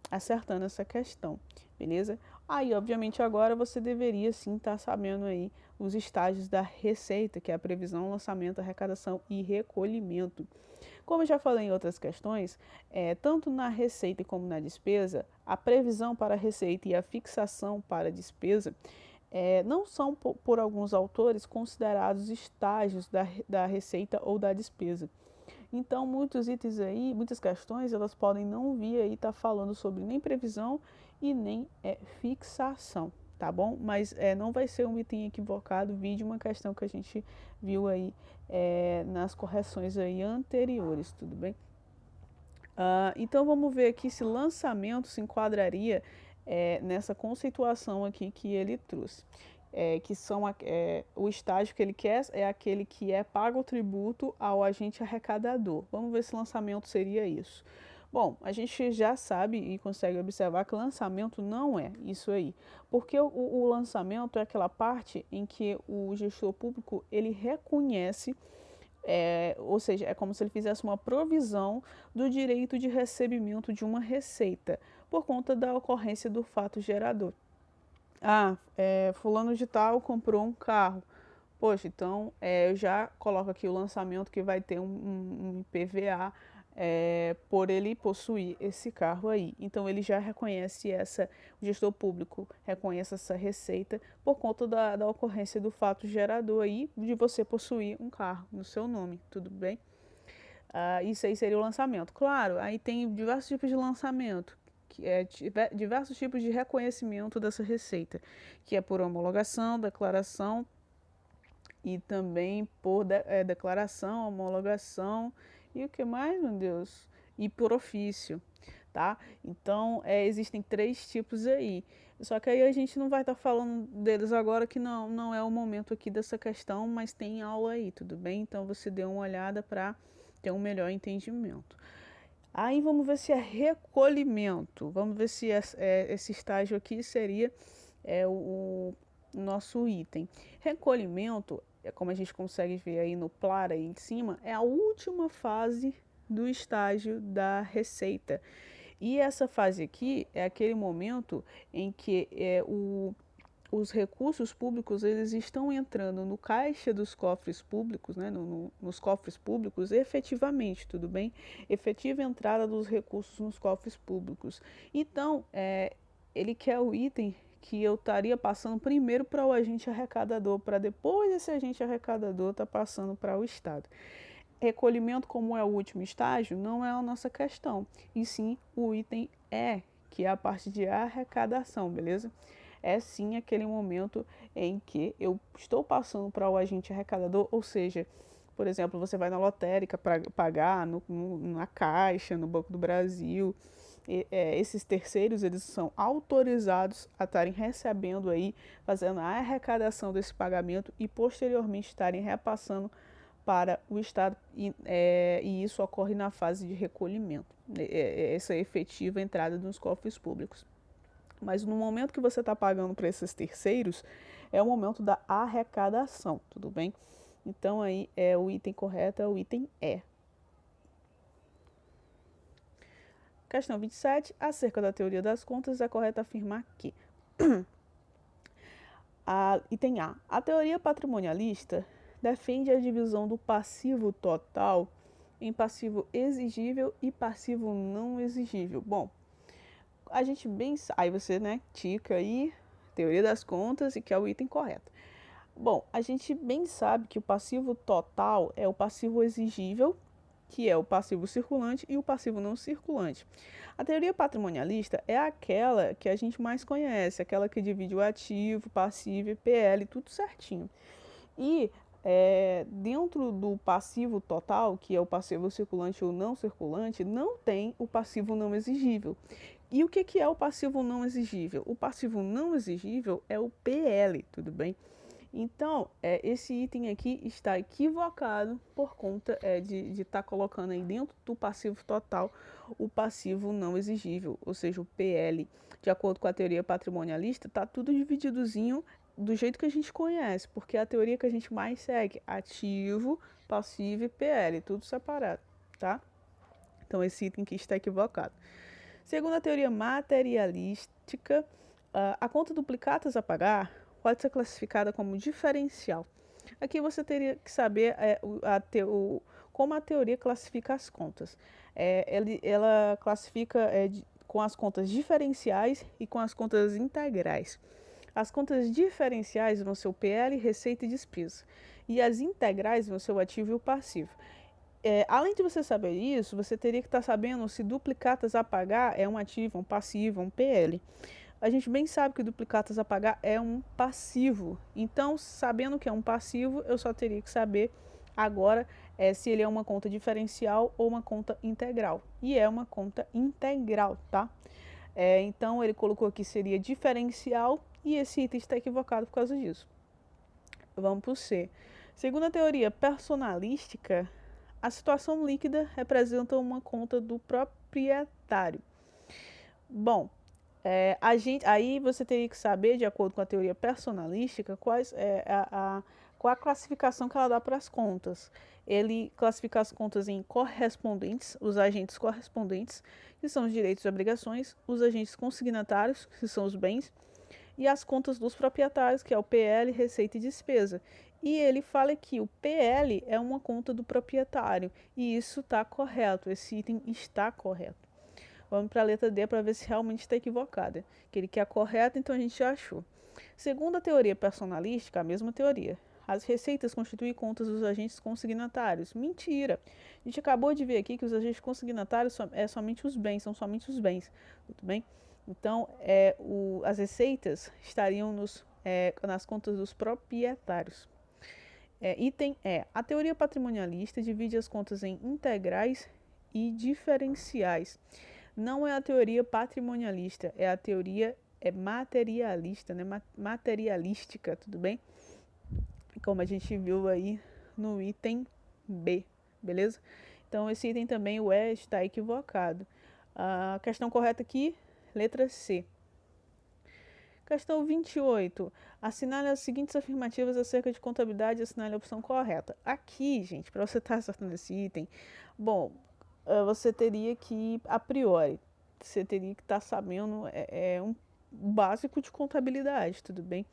acertando essa questão, beleza? Aí, obviamente, agora você deveria sim estar sabendo aí os estágios da receita, que é a previsão, lançamento, arrecadação e recolhimento. Como eu já falei em outras questões, tanto na receita como na despesa, a previsão para a receita e a fixação para a despesa não são, por alguns autores, considerados estágios da receita ou da despesa. Então, muitos itens aí, muitas questões, elas podem não vir aí estar falando sobre nem previsão e nem fixação, tá bom? Mas não vai ser um item equivocado, vide uma questão que a gente viu aí nas correções aí anteriores, tudo bem? Então, vamos ver aqui se lançamento se enquadraria nessa conceituação aqui que ele trouxe. Que são o estágio que ele quer é aquele que paga o tributo ao agente arrecadador. Vamos ver se lançamento seria isso. Bom, a gente já sabe e consegue observar que lançamento não é isso aí, porque o lançamento é aquela parte em que o gestor público ele reconhece, ou seja, é como se ele fizesse uma provisão do direito de recebimento de uma receita por conta da ocorrência do fato gerador. Fulano de tal comprou um carro. Poxa, então eu já coloco aqui o lançamento que vai ter um IPVA por ele possuir esse carro aí. Então ele já reconhece o gestor público reconhece essa receita por conta da ocorrência do fato gerador aí de você possuir um carro no seu nome, tudo bem? Isso aí seria o lançamento. Claro, aí tem diversos tipos de lançamento, diversos tipos de reconhecimento dessa receita, que é por homologação, declaração e também por declaração, homologação e o que mais, meu Deus? E por ofício, tá? Então, existem 3 tipos aí. Só que aí a gente não vai estar falando deles agora, que não é o momento aqui dessa questão, mas tem aula aí, tudo bem? Então, você dê uma olhada para ter um melhor entendimento. Aí vamos ver se é recolhimento. Vamos ver se esse estágio aqui seria o nosso item. Recolhimento, como a gente consegue ver aí no PLAR aí em cima, é a última fase do estágio da receita. E essa fase aqui é aquele momento em que os recursos públicos eles estão entrando no caixa dos cofres públicos, né, nos cofres públicos, efetivamente, tudo bem? Efetiva entrada dos recursos nos cofres públicos. Então, ele quer o item que eu estaria passando primeiro para o agente arrecadador, para depois esse agente arrecadador estar passando para o Estado. Recolhimento, como é o último estágio, não é a nossa questão, e sim o item E, que é a parte de arrecadação, beleza? É sim aquele momento em que eu estou passando para o agente arrecadador, ou seja, por exemplo, você vai na lotérica para pagar na Caixa, no Banco do Brasil. Esses terceiros eles são autorizados a estarem recebendo aí, fazendo a arrecadação desse pagamento e posteriormente estarem repassando para o Estado e isso ocorre na fase de recolhimento, essa efetiva entrada nos cofres públicos. Mas no momento que você está pagando para esses terceiros, é o momento da arrecadação, tudo bem? Então aí o item correto é o item E. Questão 27. Acerca da teoria das contas, é correto afirmar que item A. A teoria patrimonialista defende a divisão do passivo total em passivo exigível e passivo não exigível. Bom, a gente bem sabe, aí você, né, tica aí, teoria das contas e que é o item correto. Bom, a gente bem sabe que o passivo total é o passivo exigível, que é o passivo circulante e o passivo não circulante. A teoria patrimonialista é aquela que a gente mais conhece, aquela que divide o ativo, passivo e PL, tudo certinho. E dentro do passivo total, que é o passivo circulante ou não circulante, não tem o passivo não exigível. E o que é o passivo não exigível? O passivo não exigível é o PL, tudo bem? Então, esse item aqui está equivocado por conta de estar colocando aí dentro do passivo total o passivo não exigível, ou seja, o PL. De acordo com a teoria patrimonialista, está tudo divididozinho do jeito que a gente conhece, porque é a teoria que a gente mais segue, ativo, passivo e PL, tudo separado, tá? Então, esse item aqui está equivocado. Segundo a teoria materialística, a conta duplicatas a pagar pode ser classificada como diferencial. Aqui você teria que saber como a teoria classifica as contas. Ela classifica com as contas diferenciais e com as contas integrais. As contas diferenciais vão ser o PL, receita e despesa. E as integrais vão ser o ativo e o passivo. Além de você saber isso, você teria que estar sabendo se duplicatas a pagar é um ativo, um passivo, um PL. A gente bem sabe que duplicatas a pagar é um passivo. Então, sabendo que é um passivo, eu só teria que saber agora se ele é uma conta diferencial ou uma conta integral. E é uma conta integral, tá? Então, ele colocou aqui seria diferencial e esse item está equivocado por causa disso. Vamos para o C. Segundo a teoria personalística, a situação líquida representa uma conta do próprio proprietário. Bom, aí você teria que saber, de acordo com a teoria personalística, qual a classificação que ela dá para as contas. Ele classifica as contas em correspondentes, os agentes correspondentes, que são os direitos e obrigações, os agentes consignatários, que são os bens, e as contas dos proprietários, que é o PL, receita e despesa. E ele fala que o PL é uma conta do proprietário, e isso está correto, esse item está correto. Vamos para a letra D para ver se realmente está equivocada. Que ele quer a correta, então a gente já achou. Segundo a teoria personalística, a mesma teoria. As receitas constituem contas dos agentes consignatários. Mentira! A gente acabou de ver aqui que os agentes consignatários somente os bens, são somente os bens. Tudo bem? Então, as receitas estariam nas contas dos proprietários. Item E. A teoria patrimonialista divide as contas em integrais e diferenciais. Não é a teoria patrimonialista, é a teoria materialista, né? Materialística, tudo bem? Como a gente viu aí no item B, beleza? Então, esse item também, o E, está equivocado. A questão correta aqui, letra C. Questão 28. Assinale as seguintes afirmativas acerca de contabilidade e assinale a opção correta. Aqui, gente, para você estar acertando esse item, bom, você teria que, a priori, você teria que estar sabendo um básico de contabilidade, tudo bem?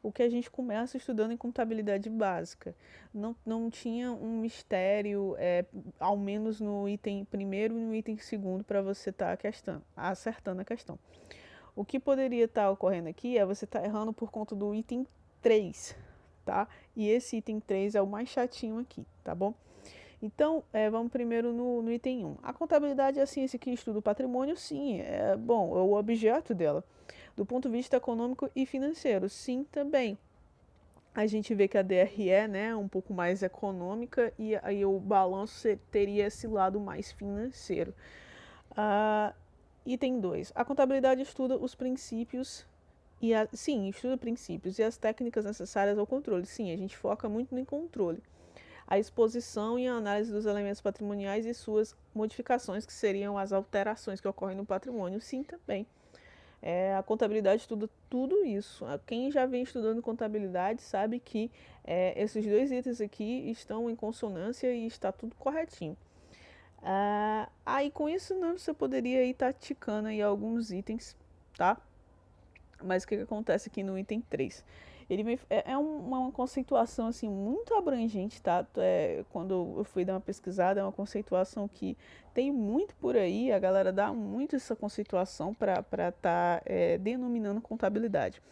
O que a gente começa estudando em contabilidade básica. Não tinha um mistério, ao menos no item primeiro e no item segundo, para você estar acertando a questão. O que poderia estar ocorrendo aqui é você estar errando por conta do item 3, tá? E esse item 3 é o mais chatinho aqui, tá bom? Então, vamos primeiro no item 1. A contabilidade é a ciência que estuda o patrimônio? Sim, é o objeto dela. Do ponto de vista econômico e financeiro? Sim, também. A gente vê que a DRE, né, é um pouco mais econômica e aí o balanço teria esse lado mais financeiro. Item 2. A contabilidade estuda os princípios sim, estuda princípios e as técnicas necessárias ao controle. Sim, a gente foca muito no controle. A exposição e a análise dos elementos patrimoniais e suas modificações, que seriam as alterações que ocorrem no patrimônio. Sim, também. A contabilidade estuda tudo isso. Quem já vem estudando contabilidade sabe que esses dois itens aqui estão em consonância e está tudo corretinho. Aí com isso não, você poderia ir ticando aí alguns itens, tá? Mas o que acontece aqui no item 3? Ele uma conceituação assim muito abrangente, tá? Quando eu fui dar uma pesquisada, é uma conceituação que tem muito por aí, a galera dá muito essa conceituação para estar denominando contabilidade.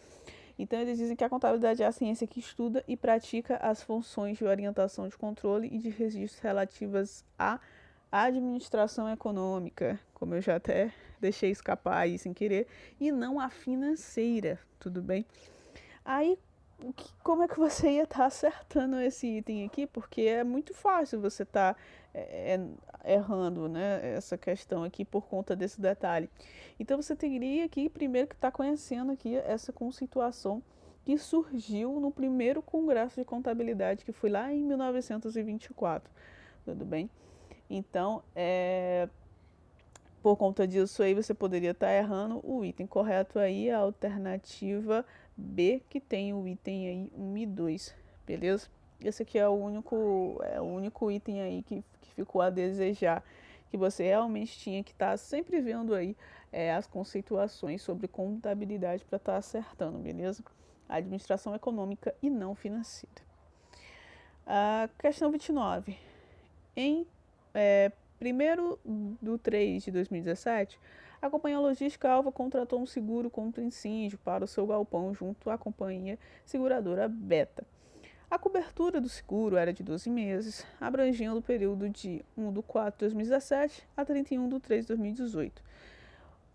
Então eles dizem que a contabilidade é a ciência que estuda e pratica as funções de orientação de controle e de registros relativas à administração econômica, como eu já até deixei escapar aí sem querer, e não a financeira, tudo bem? Aí, como é que você ia estar acertando esse item aqui? Porque é muito fácil você estar errando, né, essa questão aqui por conta desse detalhe. Então, você teria que primeiro que estar conhecendo aqui essa conceituação que surgiu no primeiro congresso de contabilidade, que foi lá em 1924, tudo bem? Então, por conta disso aí, você poderia estar errando o item correto aí, a alternativa B, que tem o item aí 1 e 2, beleza? Esse aqui é o único item aí que ficou a desejar, que você realmente tinha que estar sempre vendo aí as conceituações sobre contabilidade para estar acertando, beleza? Administração econômica e não financeira. A questão 29. Em 1º de 2017, a companhia logística Alva contratou um seguro contra incêndio para o seu galpão junto à companhia seguradora Beta. A cobertura do seguro era de 12 meses, abrangendo o período de 1/4/2017 a 31/3/2018.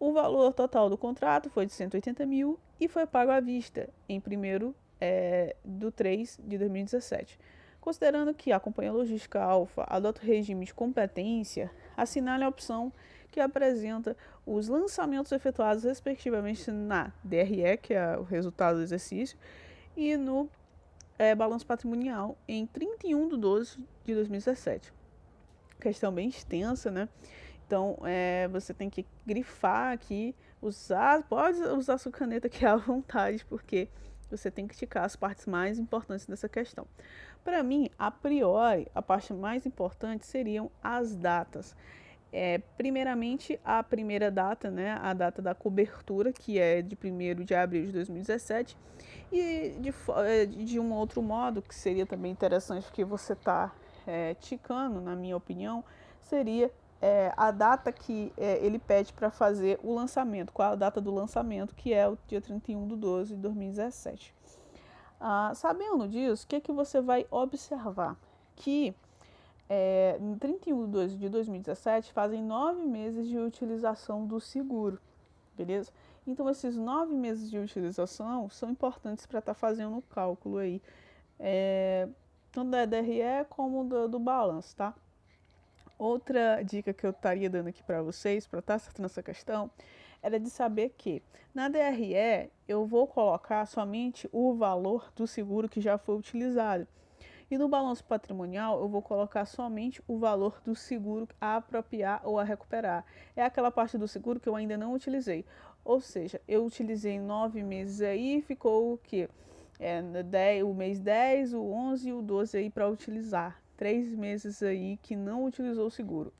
O valor total do contrato foi de 180 mil e foi pago à vista em 1º/3/2017. Considerando que a companhia logística Alfa adota o regime de competência, assinale a opção que apresenta os lançamentos efetuados respectivamente na DRE, que é o resultado do exercício, e no balanço patrimonial em 31/12/2017. Questão bem extensa, né? Então, você tem que grifar aqui, pode usar sua caneta aqui à vontade, porque você tem que ticar as partes mais importantes dessa questão. Para mim, a priori, a parte mais importante seriam as datas. Primeiramente, a primeira data, né, a data da cobertura, que é de 1º de abril de 2017, e de um outro modo, que seria também interessante que você está ticando, na minha opinião, seria a data que ele pede para fazer o lançamento, qual a data do lançamento, que é o dia 31/12/2017. Sabendo disso, o que você vai observar? Que no 31/12/2017 fazem 9 meses de utilização do seguro, beleza? Então, esses 9 meses de utilização são importantes para estar fazendo o cálculo aí, tanto da DRE como do balanço, tá? Outra dica que eu estaria dando aqui para vocês, para estar acertando essa questão, era de saber que na DRE eu vou colocar somente o valor do seguro que já foi utilizado. E no balanço patrimonial eu vou colocar somente o valor do seguro a apropriar ou a recuperar. É aquela parte do seguro que eu ainda não utilizei. Ou seja, eu utilizei 9 meses aí, ficou o quê? O mês 10, o 11 e o 12 aí para utilizar. 3 meses aí que não utilizou o seguro.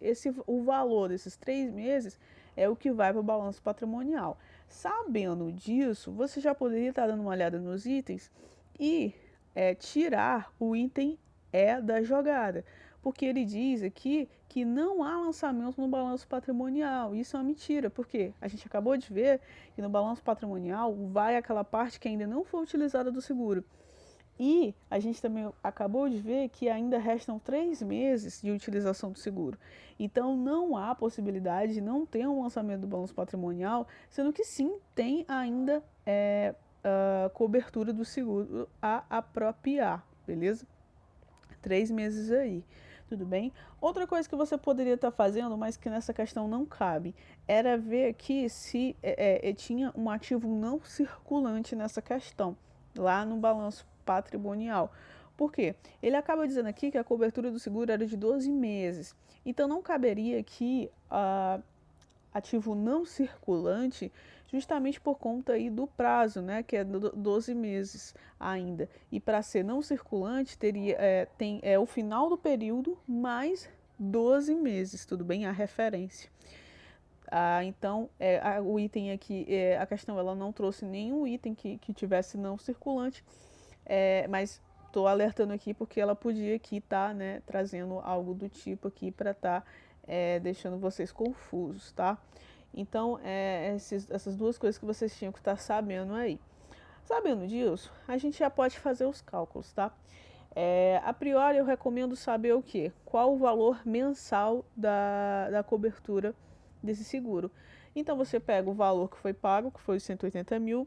O valor desses 3 meses é o que vai para o balanço patrimonial. Sabendo disso, você já poderia estar dando uma olhada nos itens e tirar o item da jogada. Porque ele diz aqui que não há lançamento no balanço patrimonial. Isso é uma mentira, porque a gente acabou de ver que no balanço patrimonial vai aquela parte que ainda não foi utilizada do seguro. E a gente também acabou de ver que ainda restam 3 meses de utilização do seguro. Então não há possibilidade de não ter um lançamento do balanço patrimonial, sendo que sim tem ainda cobertura do seguro a apropriar, beleza? 3 meses aí, tudo bem? Outra coisa que você poderia estar fazendo, mas que nessa questão não cabe, era ver aqui se tinha um ativo não circulante nessa questão, lá no balanço patrimonial. Por quê? Ele acaba dizendo aqui que a cobertura do seguro era de 12 meses. Então não caberia aqui ativo não circulante, justamente por conta aí do prazo, né, que é 12 meses ainda. E para ser não circulante, tem o final do período mais 12 meses, tudo bem? A referência. Então, o item aqui, a questão, ela não trouxe nenhum item que tivesse não circulante, mas estou alertando aqui porque ela podia aqui estar, né, trazendo algo do tipo aqui para estar deixando vocês confusos, tá? Então, essas duas coisas que vocês tinham que estar sabendo aí. Sabendo disso, a gente já pode fazer os cálculos, tá? A priori, eu recomendo saber o quê? Qual o valor mensal da cobertura desse seguro. Então, você pega o valor que foi pago, que foi 180 mil,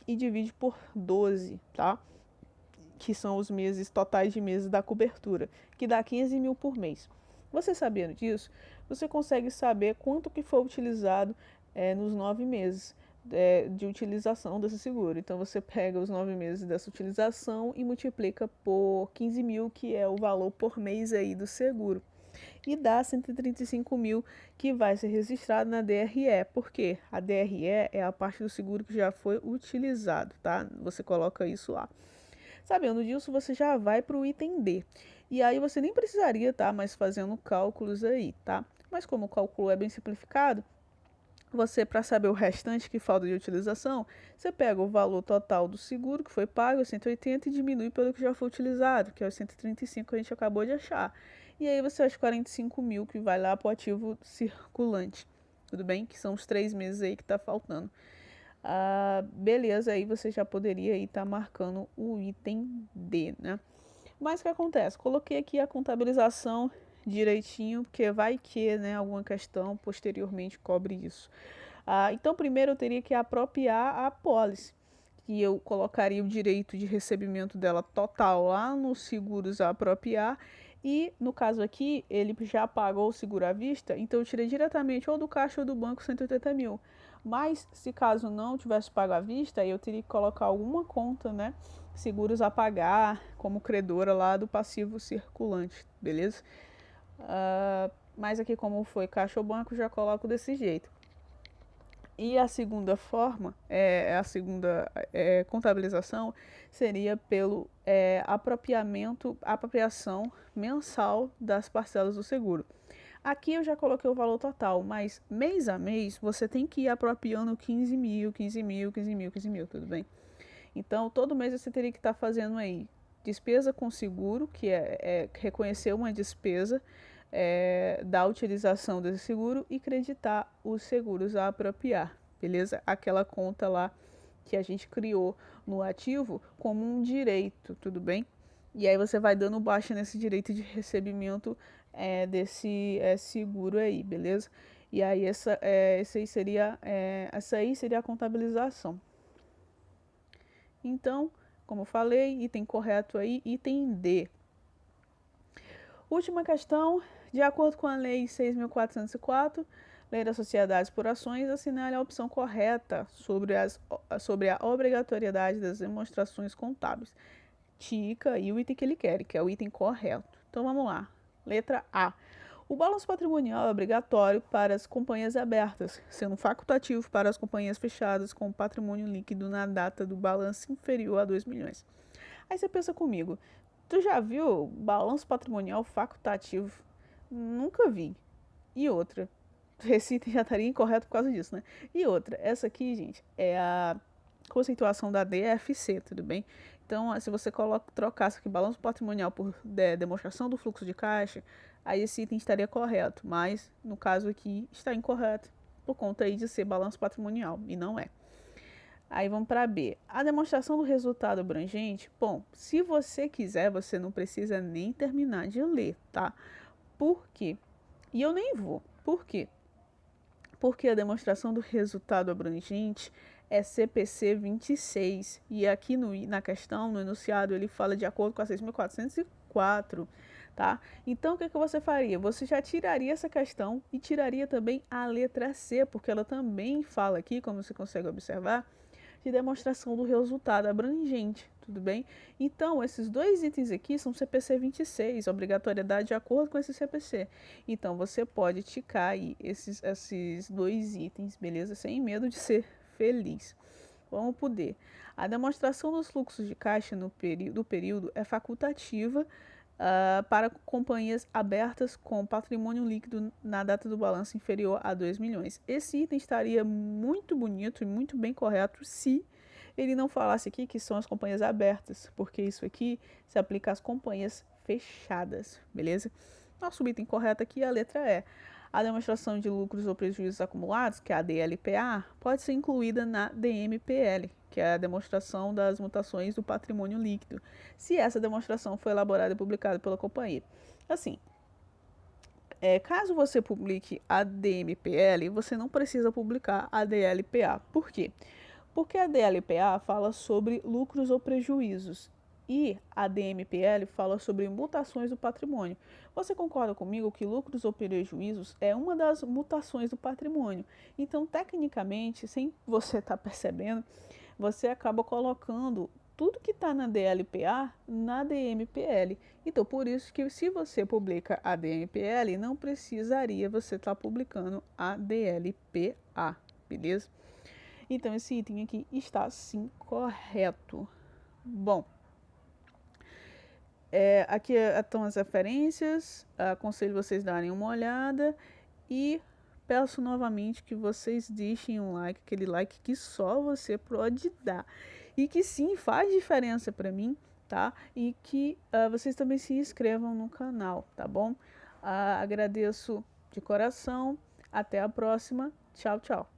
e divide por 12, tá? Que são os meses totais de meses da cobertura, que dá 15 mil por mês. Você sabendo disso, você consegue saber quanto que foi utilizado nos 9 meses de utilização desse seguro. Então você pega os 9 meses dessa utilização e multiplica por 15 mil, que é o valor por mês aí do seguro. E dá 135 mil que vai ser registrado na DRE. Por quê? A DRE é a parte do seguro que já foi utilizado, tá? Você coloca isso lá. Sabendo disso, você já vai para o item D. E aí você nem precisaria estar mais fazendo cálculos aí, tá? Mas como o cálculo é bem simplificado, você, para saber o restante que falta de utilização, você pega o valor total do seguro que foi pago, 180, e diminui pelo que já foi utilizado, que é os 135 que a gente acabou de achar. E aí você acha 45 mil que vai lá para o ativo circulante. Tudo bem? Que são os 3 meses aí que está faltando. Beleza, aí você já poderia estar marcando o item D, né? Mas o que acontece? Coloquei aqui a contabilização direitinho, porque vai que, né, alguma questão posteriormente cobre isso. Então, primeiro eu teria que apropriar a apólice, que eu colocaria o direito de recebimento dela total lá nos seguros a apropriar. E no caso aqui, ele já pagou o seguro à vista, então eu tirei diretamente ou do caixa ou do banco 180 mil. Mas se caso não tivesse pago à vista, eu teria que colocar alguma conta, né? Seguros a pagar como credora lá do passivo circulante, beleza? mas aqui como foi caixa ou banco, já coloco desse jeito. E a segunda forma, a segunda contabilização, seria pelo apropriação mensal das parcelas do seguro. Aqui eu já coloquei o valor total, mas mês a mês você tem que ir apropriando 15 mil, 15 mil, 15 mil, 15 mil, tudo bem? Então, todo mês você teria que estar fazendo aí despesa com seguro, que é reconhecer uma despesa da utilização desse seguro e creditar os seguros a apropriar, beleza? Aquela conta lá que a gente criou no ativo como um direito, tudo bem? E aí você vai dando baixa nesse direito de recebimento desse seguro aí, beleza? E aí essa aí seria a contabilização. Então, como eu falei, item correto aí, item D. Última questão, de acordo com a Lei 6.404, Lei das Sociedades por Ações, assinale a opção correta sobre a obrigatoriedade das demonstrações contábeis. Tica e o item que ele quer, que é o item correto. Então vamos lá. Letra A. O balanço patrimonial é obrigatório para as companhias abertas, sendo facultativo para as companhias fechadas com patrimônio líquido na data do balanço inferior a 2 milhões. Aí você pensa comigo, tu já viu balanço patrimonial facultativo? Nunca vi. E outra, esse item já estaria incorreto por causa disso, né? E outra, essa aqui, gente, é a conceituação da DFC, tudo bem? Então, se você trocasse aqui balanço patrimonial por demonstração do fluxo de caixa, aí esse item estaria correto, mas no caso aqui está incorreto, por conta aí de ser balanço patrimonial, e não é. Aí vamos para B. A demonstração do resultado abrangente, bom, se você quiser, você não precisa nem terminar de ler, tá? Por quê? E eu nem vou. Por quê? Porque a demonstração do resultado abrangente é CPC 26. E aqui na questão, no enunciado, ele fala de acordo com a 6.404, tá? Então, o que você faria? Você já tiraria essa questão e tiraria também a letra C, porque ela também fala aqui, como você consegue observar, de demonstração do resultado abrangente, tudo bem? Então, esses dois itens aqui são CPC 26, obrigatoriedade de acordo com esse CPC. Então, você pode ticar aí esses dois itens, beleza? Sem medo de ser feliz. Vamos poder. A demonstração dos fluxos de caixa do período é facultativa para companhias abertas com patrimônio líquido na data do balanço inferior a 2 milhões. Esse item estaria muito bonito e muito bem correto se ele não falasse aqui que são as companhias abertas, porque isso aqui se aplica às companhias fechadas, beleza? Nosso item correto aqui é a letra E. A demonstração de lucros ou prejuízos acumulados, que é a DLPA, pode ser incluída na DMPL, que é a demonstração das mutações do patrimônio líquido, se essa demonstração foi elaborada e publicada pela companhia. Assim, caso você publique a DMPL, você não precisa publicar a DLPA. Por quê? Porque a DLPA fala sobre lucros ou prejuízos e a DMPL fala sobre mutações do patrimônio. Você concorda comigo que lucros ou prejuízos é uma das mutações do patrimônio? Então, tecnicamente, sem você estar percebendo, você acaba colocando tudo que está na DLPA na DMPL. Então, por isso que se você publica a DMPL, não precisaria você estar publicando a DLPA, beleza? Então, esse item aqui está sim correto. Bom, aqui estão as referências, aconselho vocês darem uma olhada e peço novamente que vocês deixem um like, aquele like que só você pode dar e que sim faz diferença para mim, tá? E que vocês também se inscrevam no canal, tá bom? Agradeço de coração, até a próxima, tchau, tchau.